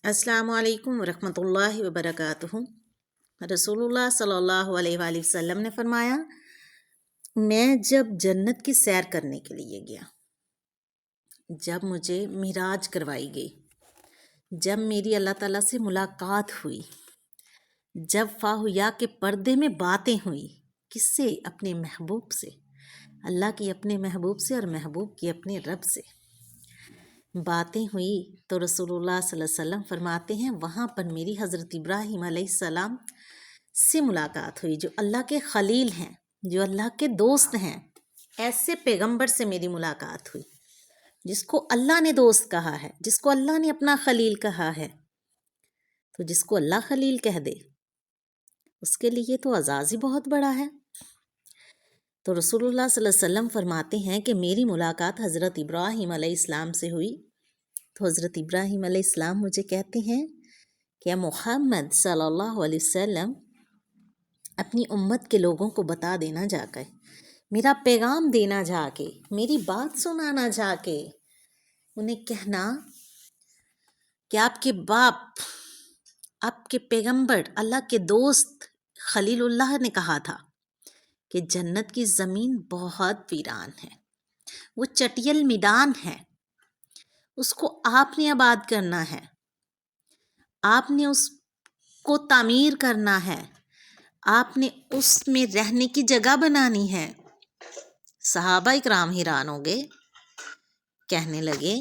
السلام علیکم ورحمۃ اللہ وبرکاتہ۔ رسول اللہ صلی اللہ علیہ وآلہ وسلم نے فرمایا، میں جب جنت کی سیر کرنے کے لیے گیا، جب مجھے معراج کروائی گئی، جب میری اللہ تعالیٰ سے ملاقات ہوئی، جب فاہیا کے پردے میں باتیں ہوئی، کس سے؟ اپنے محبوب سے، اللہ کی اپنے محبوب سے اور محبوب کی اپنے رب سے باتیں ہوئی، تو رسول اللہ صلی اللہ علیہ وسلم فرماتے ہیں وہاں پر میری حضرت ابراہیم علیہ السلام سے ملاقات ہوئی، جو اللہ کے خلیل ہیں، جو اللہ کے دوست ہیں۔ ایسے پیغمبر سے میری ملاقات ہوئی جس کو اللہ نے دوست کہا ہے، جس کو اللہ نے اپنا خلیل کہا ہے۔ تو جس کو اللہ خلیل کہہ دے اس کے لیے تو اعزاز ہی بہت بڑا ہے۔ تو رسول اللہ صلی اللہ علیہ وسلم فرماتے ہیں کہ میری ملاقات حضرت ابراہیم علیہ السلام سے ہوئی، تو حضرت ابراہیم علیہ السلام مجھے کہتے ہیں کہ محمد صلی اللہ علیہ وسلم اپنی امت کے لوگوں کو بتا دینا جا کر، میرا پیغام دینا جا کے، میری بات سنانا جا کے، انہیں کہنا کہ آپ کے باپ، آپ کے پیغمبر، اللہ کے دوست خلیل اللہ نے کہا تھا کہ جنت کی زمین بہت ویران ہے، وہ چٹیل میدان ہے، اس کو آپ نے آباد کرنا ہے، آپ نے اس کو تعمیر کرنا ہے، آپ نے اس میں رہنے کی جگہ بنانی ہے۔ صحابہ اکرام حیران ہو گئے، کہنے لگے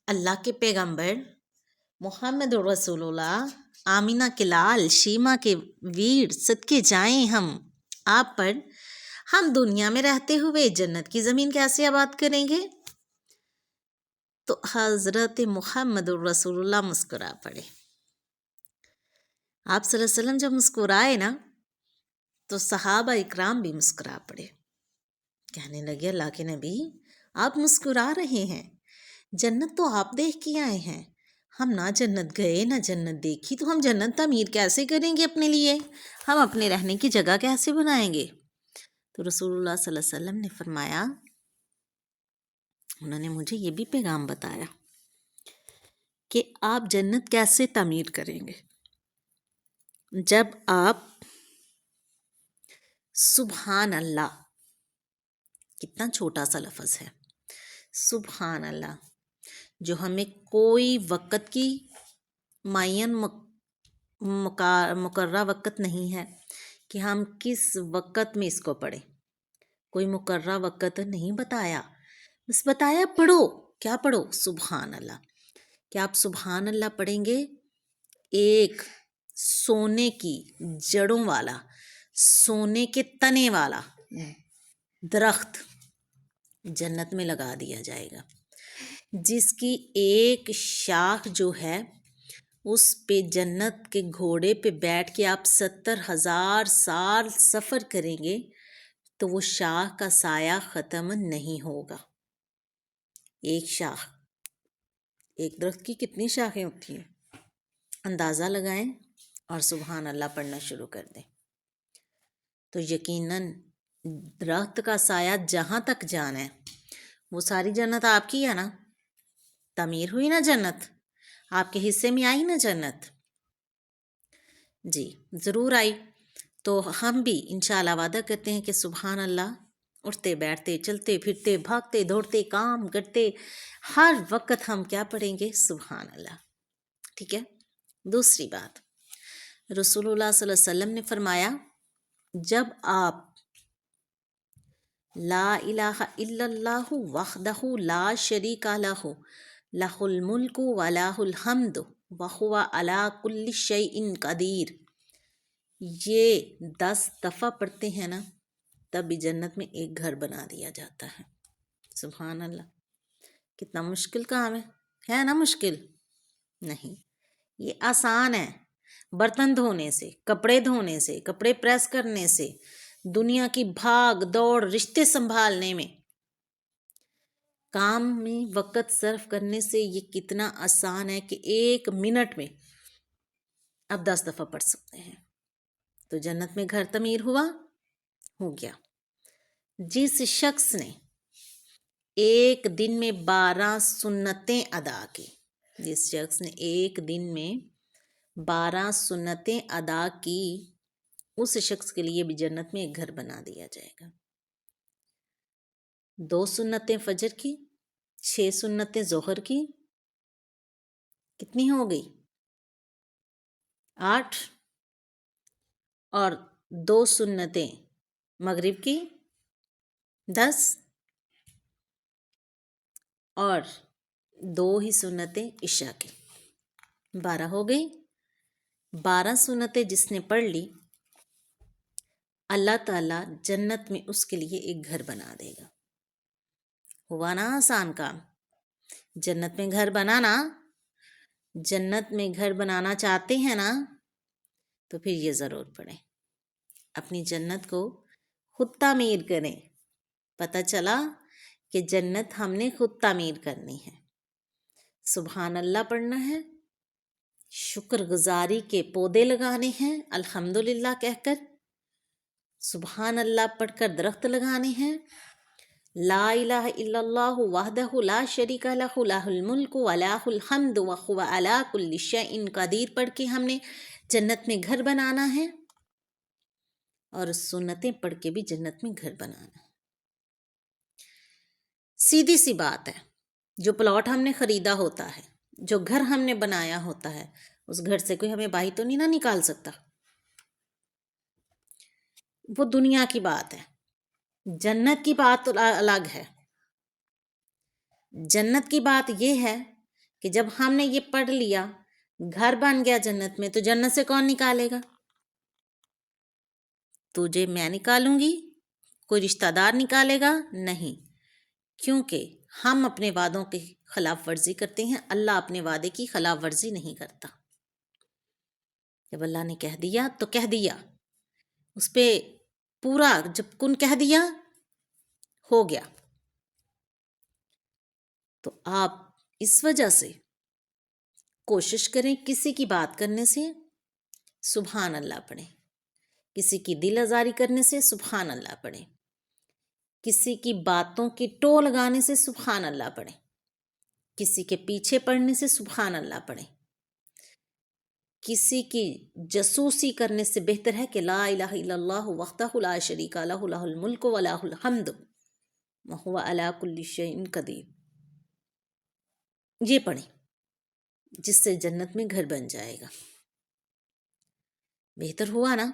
اللہ کے پیغمبر محمد رسول اللہ، آمینہ کے لال، شیما کے ویر، صدقے جائیں ہم آپ پر، ہم دنیا میں رہتے ہوئے جنت کی زمین کیسے آباد کریں گے؟ تو حضرت محمد رسول اللہ مسکرا پڑے۔ آپ صلی اللہ علیہ وسلم جب مسکرائے نا تو صحابہ اکرام بھی مسکرا پڑے، کہنے لگے اللہ کے نبی آپ مسکرا رہے ہیں، جنت تو آپ دیکھ کے آئے ہیں، ہم نہ جنت گئے نہ جنت دیکھی، تو ہم جنت تعمیر کیسے کریں گے اپنے لیے؟ ہم اپنے رہنے کی جگہ کیسے بنائیں گے؟ تو رسول اللہ صلی اللہ علیہ وسلم نے فرمایا، انہوں نے مجھے یہ بھی پیغام بتایا کہ آپ جنت کیسے تعمیر کریں گے؟ جب آپ سبحان اللہ، کتنا چھوٹا سا لفظ ہے سبحان اللہ، جو ہمیں کوئی وقت کی معین مقررہ وقت نہیں ہے کہ ہم کس وقت میں اس کو پڑھیں، کوئی مقررہ وقت نہیں بتایا، بس بتایا پڑھو۔ کیا پڑھو؟ سبحان اللہ۔ کیا آپ سبحان اللہ پڑھیں گے؟ ایک سونے کی جڑوں والا، سونے کے تنے والا درخت جنت میں لگا دیا جائے گا، جس کی ایک شاخ جو ہے اس پہ جنت کے گھوڑے پہ بیٹھ کے آپ 70,000 سال سفر کریں گے تو وہ شاخ کا سایہ ختم نہیں ہوگا۔ ایک شاخ، ایک درخت کی کتنی شاخیں ہوتی ہیں؟ اندازہ لگائیں اور سبحان اللہ پڑھنا شروع کر دیں تو یقیناً درخت کا سایہ جہاں تک جانا ہے، وہ ساری جنت آپ کی ہے نا؟ تعمیر ہوئی نا جنت؟ آپ کے حصے میں آئی نا جنت؟ جی ضرور آئی۔ تو ہم بھی انشاءاللہ وعدہ کرتے ہیں کہ سبحان اللہ اٹھتے بیٹھتے چلتے پھرتے بھاگتے دوڑتے کام کرتے ہر وقت ہم کیا پڑھیں گے؟ سبحان اللہ۔ ٹھیک ہے؟ دوسری بات، رسول اللہ صلی اللہ علیہ وسلم نے فرمایا جب آپ لا الہ الا اللہ وحدہ لا شریک لہ لہ الملک و لہ الحمد وہو علی کل شیء قدیر، یہ 10 دفعہ پڑھتے ہیں نا تب بھی جنت میں ایک گھر بنا دیا جاتا ہے۔ سبحان اللہ، کتنا مشکل کام ہے نا؟ مشکل نہیں، یہ آسان ہے۔ برتن دھونے سے، کپڑے دھونے سے، کپڑے پریس کرنے سے، دنیا کی بھاگ دوڑ، رشتے سنبھالنے میں، کام میں وقت صرف کرنے سے یہ کتنا آسان ہے کہ 1 منٹ میں آپ 10 دفعہ پڑھ سکتے ہیں۔ تو جنت میں گھر تعمیر ہوا؟ ہو گیا۔ جس شخص نے ایک دن میں 12 سنتیں ادا کی، جس شخص نے ایک دن میں 12 سنتیں ادا کی، اس شخص کے لیے بھی جنت میں ایک گھر بنا دیا جائے گا۔ 2 سنتیں فجر کی، 6 سنتیں ظہر کی، کتنی ہو گئی؟ 8، اور 2 سنتیں مغرب کی 10، اور 2 ہی سنتیں عشاء کی، 12 ہو گئی۔ 12 سنتیں جس نے پڑھ لی، اللہ تعالیٰ جنت میں اس کے لیے ایک گھر بنا دے گا۔ ہوا نا آسان کام؟ جنت میں گھر بنانا، جنت میں گھر بنانا چاہتے ہیں نا، تو پھر یہ ضرور پڑھیں، اپنی جنت کو خود تعمیر کریں۔ پتہ چلا کہ جنت ہم نے خود تعمیر کرنی ہے۔ سبحان اللہ پڑھنا ہے، شکر گزاری کے پودے لگانے ہیں الحمدللہ کہہ کر، سبحان اللہ پڑھ کر درخت لگانے ہیں، لا الہ الا اللہ وحدہ لا شریک لہ لہ الملک و لہ الحمد وہو علی کل شیء قدیر پڑھ کے ہم نے جنت میں گھر بنانا ہے، اور سنتیں پڑھ کے بھی جنت میں گھر بنانا ہے۔ سیدھی سی بات ہے، جو پلاٹ ہم نے خریدا ہوتا ہے، جو گھر ہم نے بنایا ہوتا ہے، اس گھر سے کوئی ہمیں باہر تو نہیں نہ نکال سکتا۔ وہ دنیا کی بات ہے، جنت کی بات الگ ہے۔ جنت کی بات یہ ہے کہ جب ہم نے یہ پڑھ لیا، گھر بن گیا جنت میں، تو جنت سے کون نکالے گا؟ تجھے میں نکالوں گی؟ کوئی رشتہ دار نکالے گا؟ نہیں، کیونکہ ہم اپنے وعدوں کی خلاف ورزی کرتے ہیں، اللہ اپنے وعدے کی خلاف ورزی نہیں کرتا۔ جب اللہ نے کہہ دیا تو کہہ دیا، اس پہ پورا جب کن کہہ دیا ہو گیا۔ تو آپ اس وجہ سے کوشش کریں کسی کی بات کرنے سے سبحان اللہ پڑھیں، کسی کی دل آزاری کرنے سے سبحان اللہ پڑھیں، کسی کی باتوں کی ٹو لگانے سے سبحان اللہ پڑھیں، کسی کے پیچھے پڑھنے سے سبحان اللہ پڑھیں، کسی کی جاسوسی کرنے سے بہتر ہے کہ لا الہ الا اللہ وحدہ لا شریک لہ لہ الملک و لہ الحمد وہو علی کل شیء قدیر، یہ پڑھیں، جس سے جنت میں گھر بن جائے گا۔ بہتر ہوا نا؟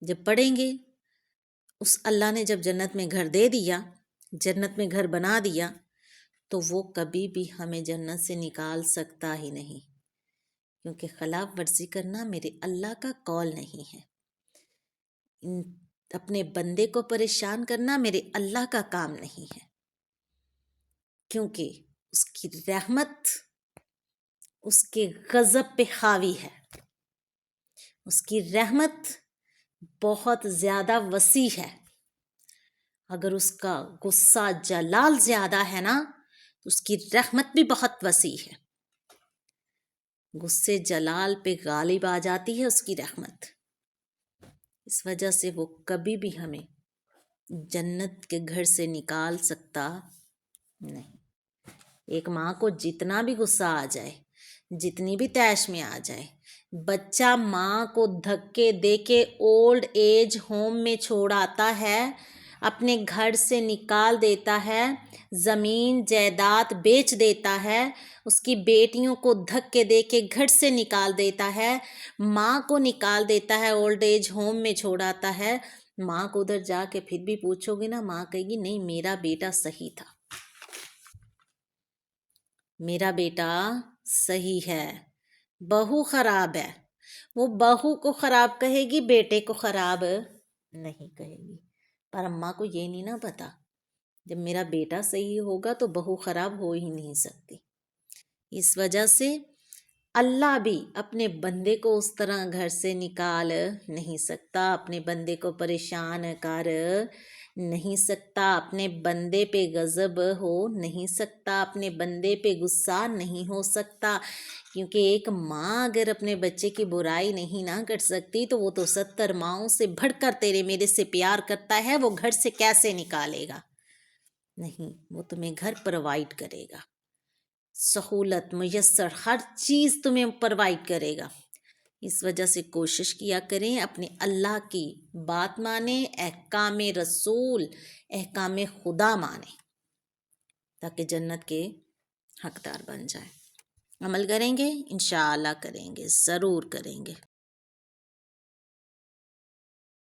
جب پڑھیں گے، اس اللہ نے جب جنت میں گھر دے دیا، جنت میں گھر بنا دیا، تو وہ کبھی بھی ہمیں جنت سے نکال سکتا ہی نہیں، کیونکہ خلاف ورزی کرنا میرے اللہ کا قول نہیں ہے، اپنے بندے کو پریشان کرنا میرے اللہ کا کام نہیں ہے، کیونکہ اس کی رحمت اس کے غضب پہ حاوی ہے، اس کی رحمت بہت زیادہ وسیع ہے۔ اگر اس کا غصہ جلال زیادہ ہے نا، تو اس کی رحمت بھی بہت وسیع ہے۔ غصے جلال پہ غالب آ جاتی ہے اس کی رحمت، اس وجہ سے وہ کبھی بھی ہمیں جنت کے گھر سے نکال سکتا نہیں۔ ایک ماں کو جتنا بھی غصہ آ جائے، جتنی بھی طیش میں آ جائے، بچہ ماں کو دھکے دے کے اولڈ ایج ہوم میں چھوڑ آتا ہے، اپنے گھر سے نکال دیتا ہے، زمین جائیداد بیچ دیتا ہے، اس کی بیٹیوں کو دھکے دے کے گھر سے نکال دیتا ہے، ماں کو نکال دیتا ہے، اولڈ ایج ہوم میں چھوڑ آتا ہے۔ ماں کو ادھر جا کے پھر بھی پوچھو گے نا، ماں کہے گی نہیں میرا بیٹا صحیح تھا، میرا بیٹا صحیح ہے، بہو خراب ہے، وہ بہو کو خراب کہے گی، بیٹے کو خراب نہیں کہے گی۔ پر اماں کو یہ نہیں نا پتا، جب میرا بیٹا صحیح ہوگا تو بہو خراب ہو ہی نہیں سکتی۔ اس وجہ سے اللہ بھی اپنے بندے کو اس طرح گھر سے نکال نہیں سکتا، اپنے بندے کو پریشان کر نہیں سکتا، اپنے بندے پہ غضب ہو نہیں سکتا، اپنے بندے پہ غصہ نہیں ہو سکتا، کیونکہ ایک ماں اگر اپنے بچے کی برائی نہیں نہ کر سکتی تو وہ تو 70 ماؤں سے بڑھ کر تیرے میرے سے پیار کرتا ہے، وہ گھر سے کیسے نکالے گا؟ نہیں، وہ تمہیں گھر پرووائڈ کرے گا، سہولت میسر ہر چیز تمہیں پرووائڈ کرے گا. اس وجہ سے کوشش کیا کریں اپنے اللہ کی بات مانیں، احکام رسول، احکام خدا مانیں، تاکہ جنت کے حقدار بن جائیں. عمل کریں گے؟ انشاءاللہ کریں گے، ضرور کریں گے.